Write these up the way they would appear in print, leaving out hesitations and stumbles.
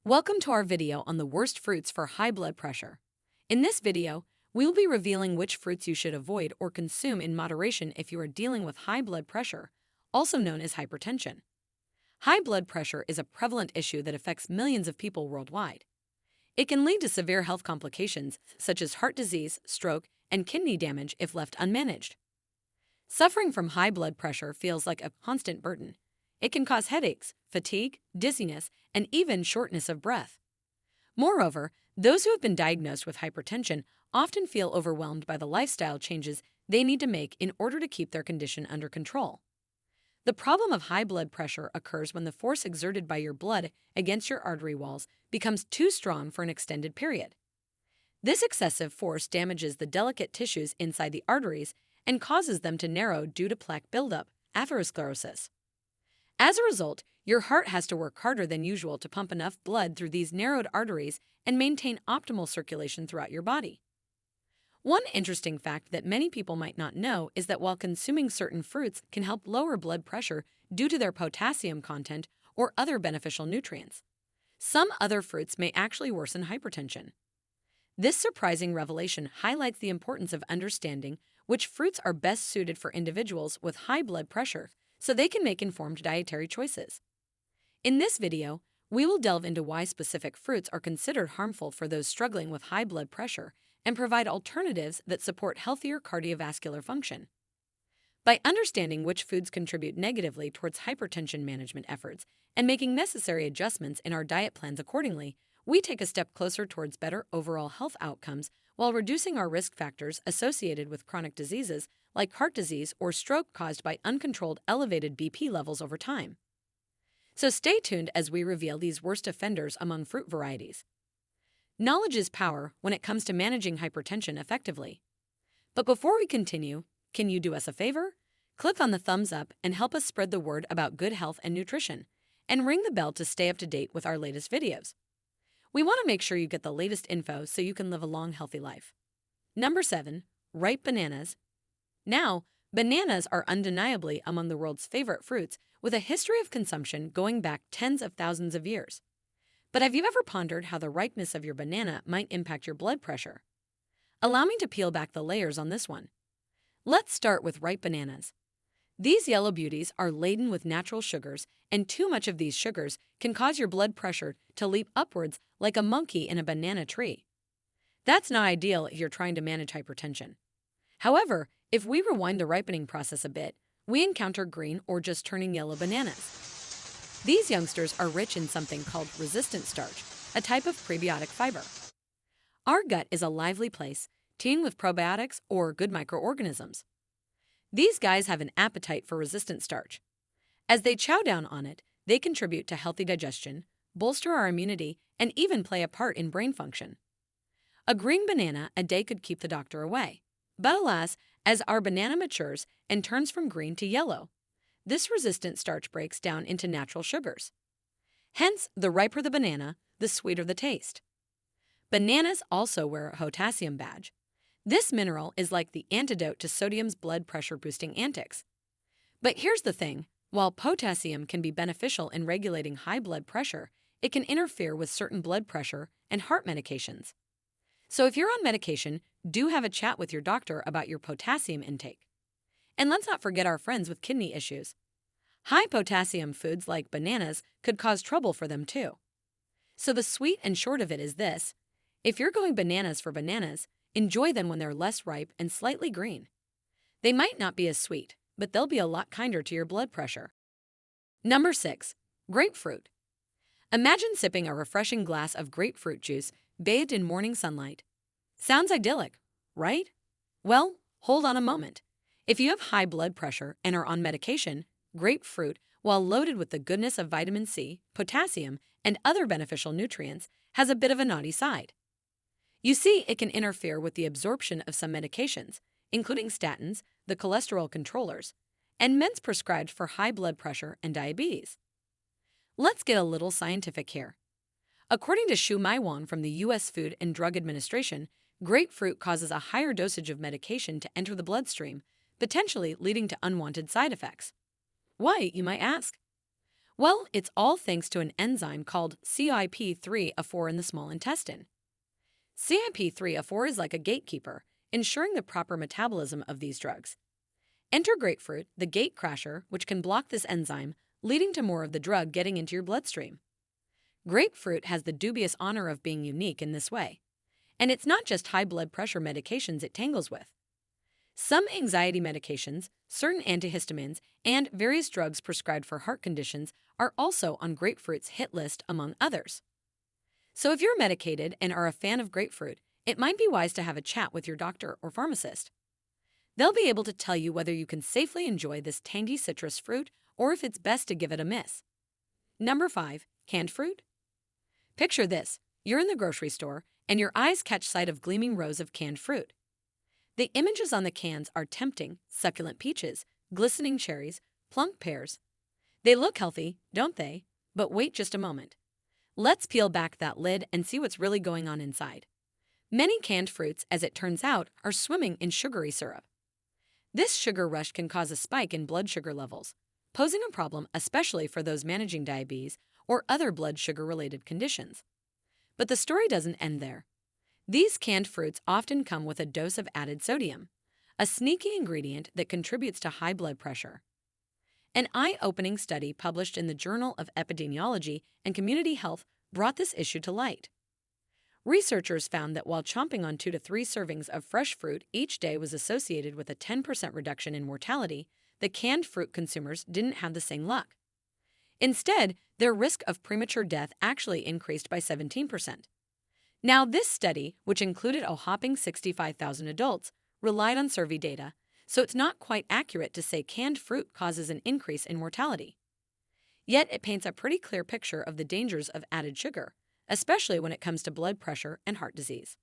Welcome to our video on the worst fruits for high blood pressure. In this video, we will be revealing which fruits you should avoid or consume in moderation if you are dealing with high blood pressure, also known as hypertension. High blood pressure is a prevalent issue that affects millions of people worldwide. It can lead to severe health complications such as heart disease, stroke, and kidney damage if left unmanaged. Suffering from high blood pressure feels like a constant burden. It can cause headaches, fatigue, dizziness, and even shortness of breath. Moreover, those who have been diagnosed with hypertension often feel overwhelmed by the lifestyle changes they need to make in order to keep their condition under control. The problem of high blood pressure occurs when the force exerted by your blood against your artery walls becomes too strong for an extended period. This excessive force damages the delicate tissues inside the arteries and causes them to narrow due to plaque buildup, atherosclerosis. As a result, your heart has to work harder than usual to pump enough blood through these narrowed arteries and maintain optimal circulation throughout your body. One interesting fact that many people might not know is that while consuming certain fruits can help lower blood pressure due to their potassium content or other beneficial nutrients, some other fruits may actually worsen hypertension. This surprising revelation highlights the importance of understanding which fruits are best suited for individuals with high blood pressure so they can make informed dietary choices. In this video, we will delve into why specific fruits are considered harmful for those struggling with high blood pressure and provide alternatives that support healthier cardiovascular function. By understanding which foods contribute negatively towards hypertension management efforts and making necessary adjustments in our diet plans accordingly, we take a step closer towards better overall health outcomes while reducing our risk factors associated with chronic diseases like heart disease or stroke caused by uncontrolled elevated BP levels over time. So stay tuned as we reveal these worst offenders among fruit varieties. Knowledge is power when it comes to managing hypertension effectively. But before we continue, can you do us a favor? Click on the thumbs up and help us spread the word about good health and nutrition, and ring the bell to stay up to date with our latest videos. We want to make sure you get the latest info so you can live a long, healthy life. Number 7. Ripe bananas. Now, bananas are undeniably among the world's favorite fruits, with a history of consumption going back tens of thousands of years. But have you ever pondered how the ripeness of your banana might impact your blood pressure? Allow me to peel back the layers on this one. Let's start with ripe bananas. These yellow beauties are laden with natural sugars, and too much of these sugars can cause your blood pressure to leap upwards like a monkey in a banana tree. That's not ideal if you're trying to manage hypertension. However, if we rewind the ripening process a bit, we encounter green or just turning yellow bananas. These youngsters are rich in something called resistant starch, a type of prebiotic fiber. Our gut is a lively place, teeming with probiotics or good microorganisms. These guys have an appetite for resistant starch. As they chow down on it, they contribute to healthy digestion, bolster our immunity, and even play a part in brain function. A green banana a day could keep the doctor away. But alas, as our banana matures and turns from green to yellow, this resistant starch breaks down into natural sugars. Hence, the riper the banana, the sweeter the taste. Bananas also wear a potassium badge. This mineral is like the antidote to sodium's blood pressure-boosting antics. But here's the thing, while potassium can be beneficial in regulating high blood pressure, it can interfere with certain blood pressure and heart medications. So if you're on medication, do have a chat with your doctor about your potassium intake. And let's not forget our friends with kidney issues. High potassium foods like bananas could cause trouble for them too. So the sweet and short of it is this: if you're going bananas for bananas, enjoy them when they're less ripe and slightly green. They might not be as sweet, but they'll be a lot kinder to your blood pressure. Number 6. Grapefruit. Imagine sipping a refreshing glass of grapefruit juice bathed in morning sunlight. Sounds idyllic, right? Well, hold on a moment. If you have high blood pressure and are on medication, grapefruit, while loaded with the goodness of vitamin C, potassium, and other beneficial nutrients, has a bit of a naughty side. You see, it can interfere with the absorption of some medications, including statins, the cholesterol controllers, and meds prescribed for high blood pressure and diabetes. Let's get a little scientific here. According to Shu Maiwan from the U.S. Food and Drug Administration, grapefruit causes a higher dosage of medication to enter the bloodstream, potentially leading to unwanted side effects. Why, you might ask? Well, it's all thanks to an enzyme called CYP3A4 in the small intestine. CYP3A4 is like a gatekeeper, ensuring the proper metabolism of these drugs. Enter grapefruit, the gate crasher, which can block this enzyme, leading to more of the drug getting into your bloodstream. Grapefruit has the dubious honor of being unique in this way. And it's not just high blood pressure medications it tangles with. Some anxiety medications, certain antihistamines, and various drugs prescribed for heart conditions are also on grapefruit's hit list, among others. So if you're medicated and are a fan of grapefruit, it might be wise to have a chat with your doctor or pharmacist. They'll be able to tell you whether you can safely enjoy this tangy citrus fruit or if it's best to give it a miss. Number 5. Canned fruit. Picture this. You're in the grocery store and your eyes catch sight of gleaming rows of canned fruit. The images on the cans are tempting: succulent peaches, glistening cherries, plump pears. They look healthy, don't they? But wait just a moment. Let's peel back that lid and see what's really going on inside. Many canned fruits, as it turns out, are swimming in sugary syrup. This sugar rush can cause a spike in blood sugar levels, posing a problem especially for those managing diabetes or other blood sugar-related conditions. But the story doesn't end there. These canned fruits often come with a dose of added sodium, a sneaky ingredient that contributes to high blood pressure. An eye-opening study published in the Journal of Epidemiology and Community Health brought this issue to light. Researchers found that while chomping on 2 to 3 servings of fresh fruit each day was associated with a 10% reduction in mortality, the canned fruit consumers didn't have the same luck. Instead, their risk of premature death actually increased by 17%. Now, this study, which included a whopping 65,000 adults, relied on survey data, so it's not quite accurate to say canned fruit causes an increase in mortality. Yet it paints a pretty clear picture of the dangers of added sugar, especially when it comes to blood pressure and heart disease.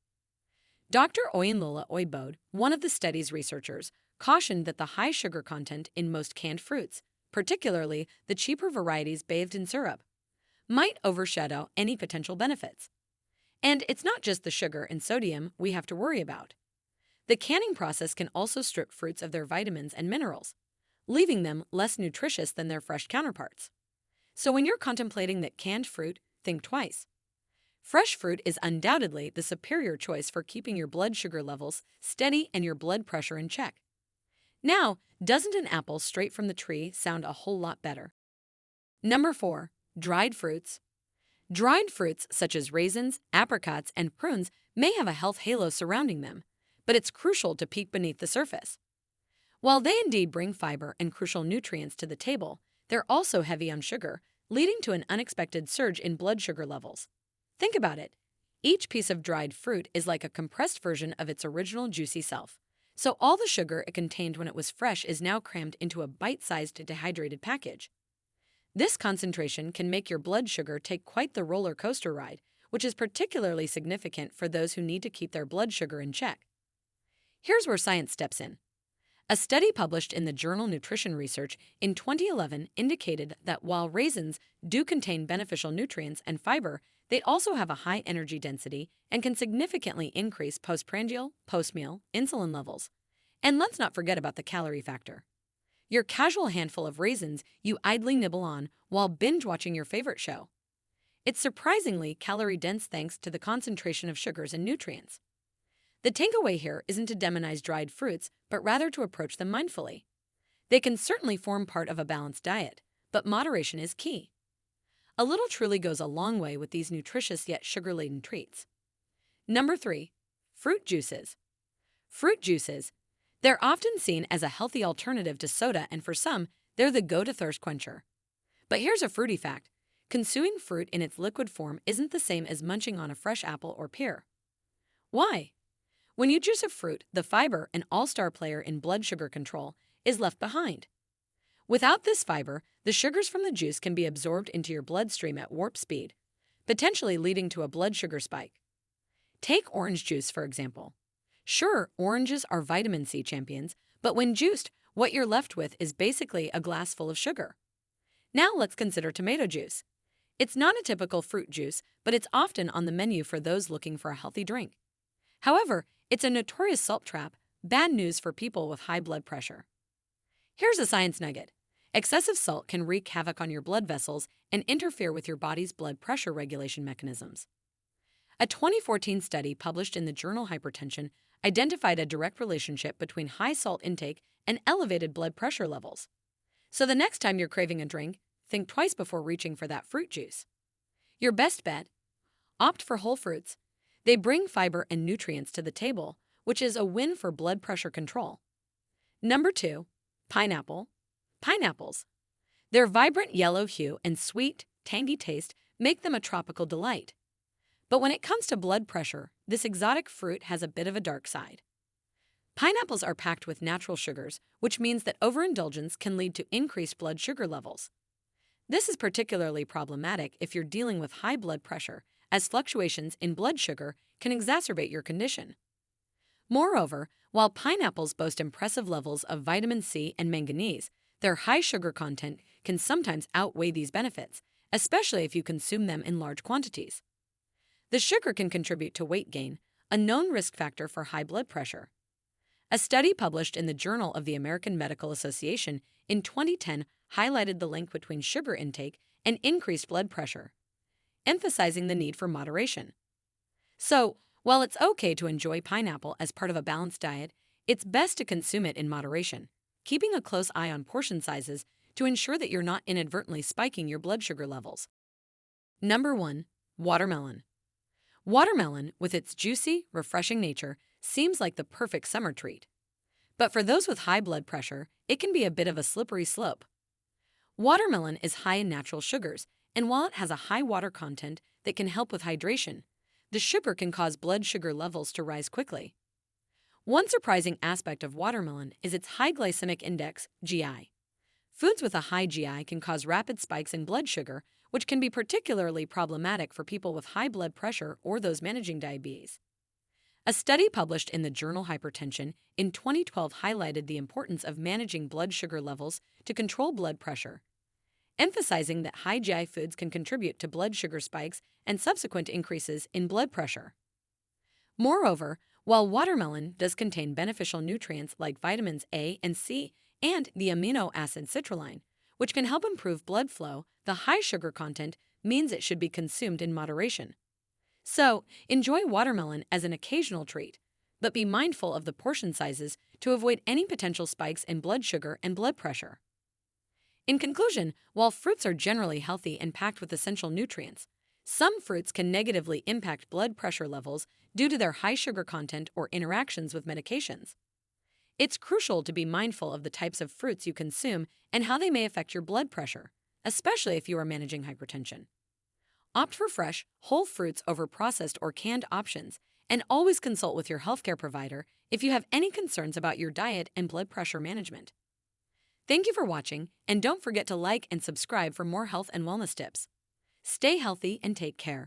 Dr. Oyinlola Oibode, one of the study's researchers, cautioned that the high sugar content in most canned fruits, particularly the cheaper varieties bathed in syrup, might overshadow any potential benefits. And it's not just the sugar and sodium we have to worry about. The canning process can also strip fruits of their vitamins and minerals, leaving them less nutritious than their fresh counterparts. So when you're contemplating that canned fruit, think twice. Fresh fruit is undoubtedly the superior choice for keeping your blood sugar levels steady and your blood pressure in check. Now, doesn't an apple straight from the tree sound a whole lot better? Number 4. Dried fruits. Dried fruits such as raisins, apricots, and prunes may have a health halo surrounding them, but it's crucial to peek beneath the surface. While they indeed bring fiber and crucial nutrients to the table, they're also heavy on sugar, leading to an unexpected surge in blood sugar levels. Think about it. Each piece of dried fruit is like a compressed version of its original juicy self. So all the sugar it contained when it was fresh is now crammed into a bite-sized dehydrated package. This concentration can make your blood sugar take quite the roller coaster ride, which is particularly significant for those who need to keep their blood sugar in check. Here's where science steps in. A study published in the journal Nutrition Research in 2011 indicated that while raisins do contain beneficial nutrients and fiber, they also have a high energy density and can significantly increase postprandial, post-meal, insulin levels. And let's not forget about the calorie factor. Your casual handful of raisins you idly nibble on while binge-watching your favorite show. It's surprisingly calorie-dense thanks to the concentration of sugars and nutrients. The takeaway here isn't to demonize dried fruits, but rather to approach them mindfully. They can certainly form part of a balanced diet, but moderation is key. A little truly goes a long way with these nutritious yet sugar-laden treats. Number 3. Fruit juices. Fruit juices. They're often seen as a healthy alternative to soda, and for some, they're the go-to thirst quencher. But here's a fruity fact. Consuming fruit in its liquid form isn't the same as munching on a fresh apple or pear. Why? When you juice a fruit, the fiber, an all-star player in blood sugar control, is left behind. Without this fiber, the sugars from the juice can be absorbed into your bloodstream at warp speed, potentially leading to a blood sugar spike. Take orange juice, for example. Sure, oranges are vitamin C champions, but when juiced, what you're left with is basically a glass full of sugar. Now let's consider tomato juice. It's not a typical fruit juice, but it's often on the menu for those looking for a healthy drink. However, it's a notorious salt trap, bad news for people with high blood pressure. Here's a science nugget. Excessive salt can wreak havoc on your blood vessels and interfere with your body's blood pressure regulation mechanisms. A 2014 study published in the journal Hypertension identified a direct relationship between high salt intake and elevated blood pressure levels. So the next time you're craving a drink, think twice before reaching for that fruit juice. Your best bet? Opt for whole fruits. They bring fiber and nutrients to the table, which is a win for blood pressure control. Number 2. Pineapple. Pineapples. Their vibrant yellow hue and sweet, tangy taste make them a tropical delight. But when it comes to blood pressure, this exotic fruit has a bit of a dark side. Pineapples are packed with natural sugars, which means that overindulgence can lead to increased blood sugar levels. This is particularly problematic if you're dealing with high blood pressure, as fluctuations in blood sugar can exacerbate your condition. Moreover, while pineapples boast impressive levels of vitamin C and manganese, their high sugar content can sometimes outweigh these benefits, especially if you consume them in large quantities. The sugar can contribute to weight gain, a known risk factor for high blood pressure. A study published in the Journal of the American Medical Association in 2010 highlighted the link between sugar intake and increased blood pressure, emphasizing the need for moderation. So, while it's okay to enjoy pineapple as part of a balanced diet, it's best to consume it in moderation, keeping a close eye on portion sizes to ensure that you're not inadvertently spiking your blood sugar levels. Number 1. Watermelon. Watermelon, with its juicy, refreshing nature, seems like the perfect summer treat. But for those with high blood pressure, it can be a bit of a slippery slope. Watermelon is high in natural sugars, and while it has a high water content that can help with hydration, the sugar can cause blood sugar levels to rise quickly. One surprising aspect of watermelon is its high glycemic index, GI. Foods with a high GI can cause rapid spikes in blood sugar, which can be particularly problematic for people with high blood pressure or those managing diabetes. A study published in the journal Hypertension in 2012 highlighted the importance of managing blood sugar levels to control blood pressure, emphasizing that high GI foods can contribute to blood sugar spikes and subsequent increases in blood pressure. Moreover, while watermelon does contain beneficial nutrients like vitamins A and C and the amino acid citrulline, which can help improve blood flow, the high sugar content means it should be consumed in moderation. So, enjoy watermelon as an occasional treat, but be mindful of the portion sizes to avoid any potential spikes in blood sugar and blood pressure. In conclusion, while fruits are generally healthy and packed with essential nutrients, some fruits can negatively impact blood pressure levels due to their high sugar content or interactions with medications. It's crucial to be mindful of the types of fruits you consume and how they may affect your blood pressure, especially if you are managing hypertension. Opt for fresh, whole fruits over processed or canned options, and always consult with your healthcare provider if you have any concerns about your diet and blood pressure management. Thank you for watching, and don't forget to like and subscribe for more health and wellness tips. Stay healthy and take care.